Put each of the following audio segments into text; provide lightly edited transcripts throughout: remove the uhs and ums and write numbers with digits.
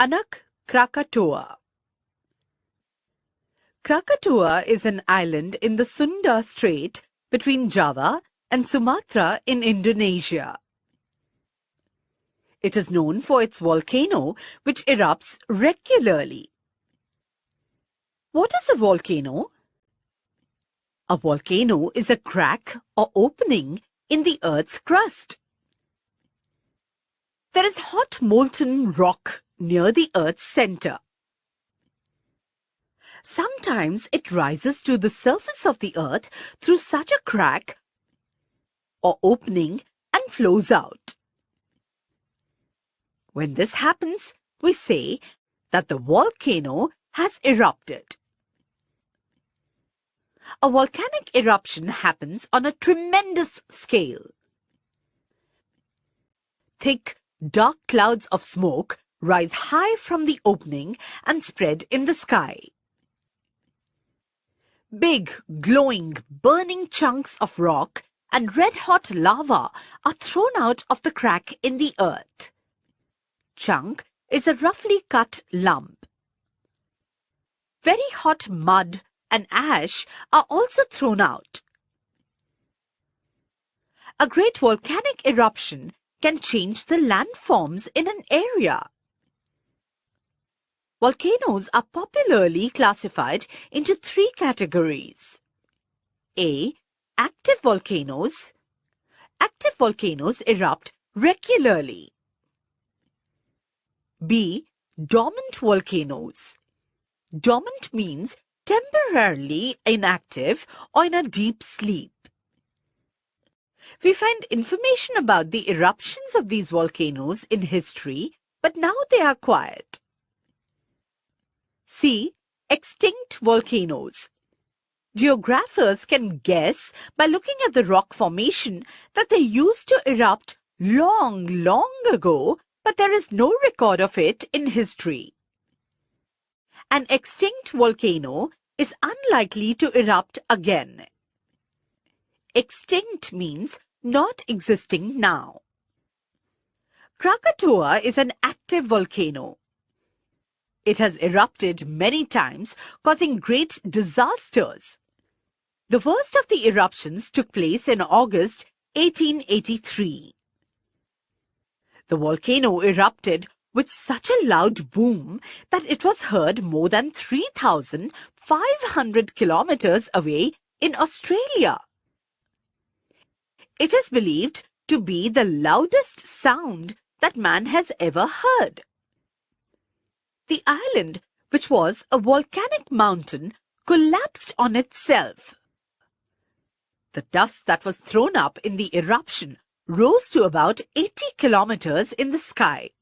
Anak Krakatoa. Krakatoa is an island in the Sunda Strait between Java and Sumatra in Indonesia. It is known for its volcano, which erupts regularly. What is a volcano? A volcano is a crack or opening in the Earth's crust. There is hot molten rock near the Earth's center. Sometimes it rises to the surface of the Earth through such a crack or opening and flows out. When this happens, we say that the volcano has erupted. A volcanic eruption happens on a tremendous scale. Thick, dark clouds of smoke rise high from the opening and spread in the sky. Big, glowing, burning chunks of rock and red-hot lava are thrown out of the crack in the earth. Chunk is a roughly cut lump. Very hot mud and ash are also thrown out. A great volcanic eruption can change the landforms in an area. Volcanoes are popularly classified into three categories. A. Active volcanoes. Active volcanoes erupt regularly. B. Dormant volcanoes. Dormant means temporarily inactive or in a deep sleep. We find information about the eruptions of these volcanoes in history, but now they are quiet. C. Extinct volcanoes. Geographers can guess by looking at the rock formation that they used to erupt long ago, but there is no record of it in history. An extinct volcano is unlikely to erupt again. Extinct means not existing now. Krakatoa is an active volcano. It has erupted many times, causing great disasters. The worst of the eruptions took place in August 1883. The volcano erupted with such a loud boom that it was heard more than 3,500 kilometers away in Australia. It is believed to be the loudest sound that man has ever heard. The island, which was a volcanic mountain, collapsed on itself. The dust that was thrown up in the eruption rose to about 80 kilometers in the sky.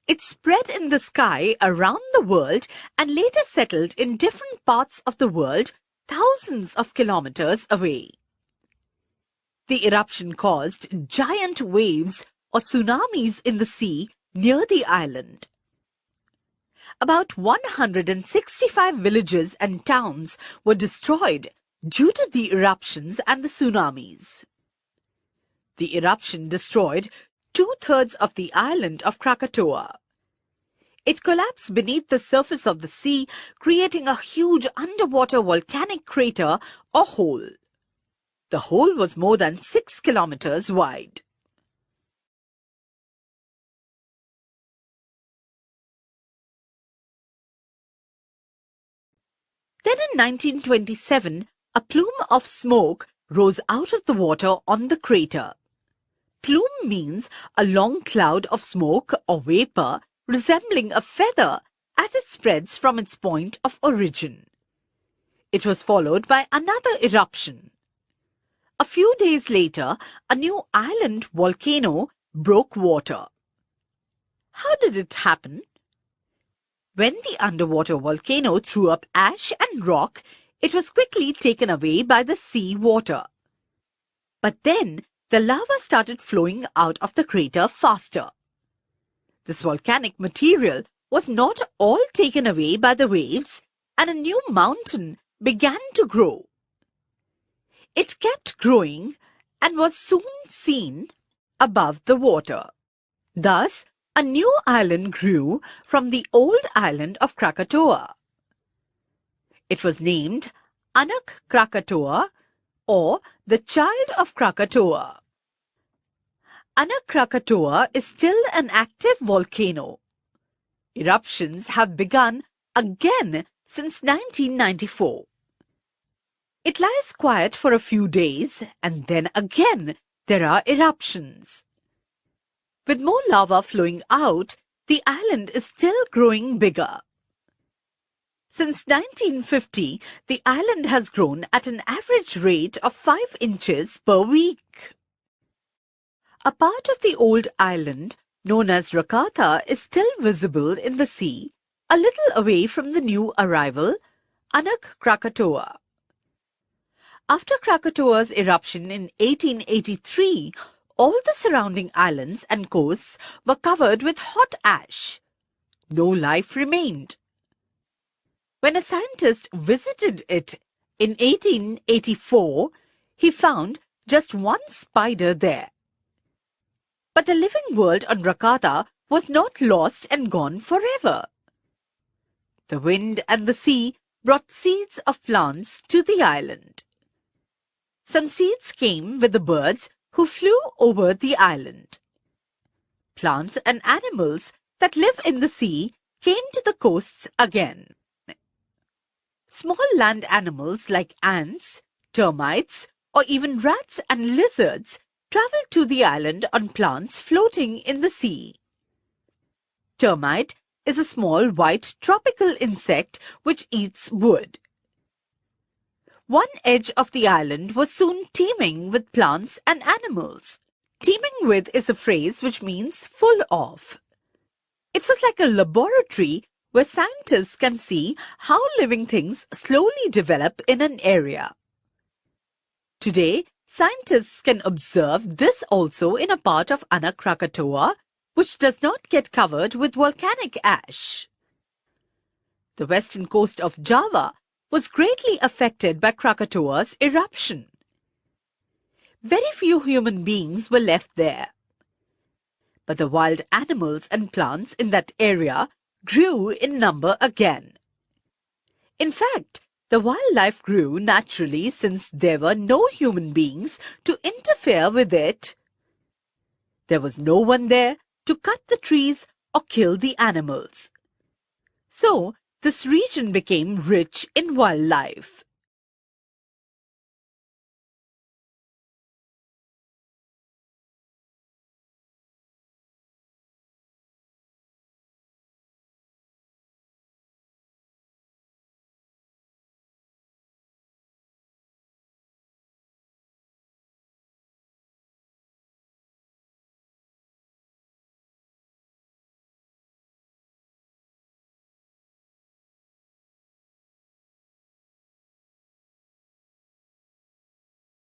It spread in the sky around the world and later settled in different parts of the world thousands of kilometers away. The eruption caused giant waves or tsunamis in the sea near the island. About 165 villages and towns were destroyed due to the eruptions and the tsunamis. The eruption destroyed 2/3 of the island of Krakatoa. It collapsed beneath the surface of the sea, creating a huge underwater volcanic crater or hole. The hole was more than 6 kilometers wide. Then in 1927, a plume of smoke rose out of the water on the crater. Plume means a long cloud of smoke or vapor resembling a feather as it spreads from its point of origin. It was followed by another eruption. A few days later, a new island volcano broke water. How did it happen? When the underwater volcano threw up ash and rock, it was quickly taken away by the sea water. But then the lava started flowing out of the crater faster. This volcanic material was not all taken away by the waves, and a new mountain began to grow. It kept growing and was soon seen above the water. Thus, a new island grew from the old island of Krakatoa. It was named Anak Krakatoa, or the Child of Krakatoa. Anak Krakatoa is still an active volcano. Eruptions have begun again since 1994. It lies quiet for a few days and then again there are eruptions. With more lava flowing out, the island is still growing bigger. Since 1950, the island has grown at an average rate of 5 inches per week. A part of the old island, known as Rakata, is still visible in the sea, a little away from the new arrival, Anak Krakatoa. After Krakatoa's eruption in 1883, all the surrounding islands and coasts were covered with hot ash. No life remained. When a scientist visited it in 1884, he found just one spider there. But the living world on Rakata was not lost and gone forever. The wind and the sea brought seeds of plants to the island. Some seeds came with the birds who flew over the island. Plants and animals that live in the sea came to the coasts again. Small land animals like ants, termites, or even rats and lizards traveled to the island on plants floating in the sea. Termite is a small white tropical insect which eats wood. One edge of the island was soon teeming with plants and animals. Teeming with is a phrase which means full of. It was like a laboratory where scientists can see how living things slowly develop in an area. Today, scientists can observe this also in a part of Anak Krakatoa, which does not get covered with volcanic ash. The western coast of Java was greatly affected by Krakatoa's eruption. Very few human beings were left there. But the wild animals and plants in that area grew in number again. In fact, the wildlife grew naturally since there were no human beings to interfere with it. There was no one there to cut the trees or kill the animals. So, this region became rich in wildlife.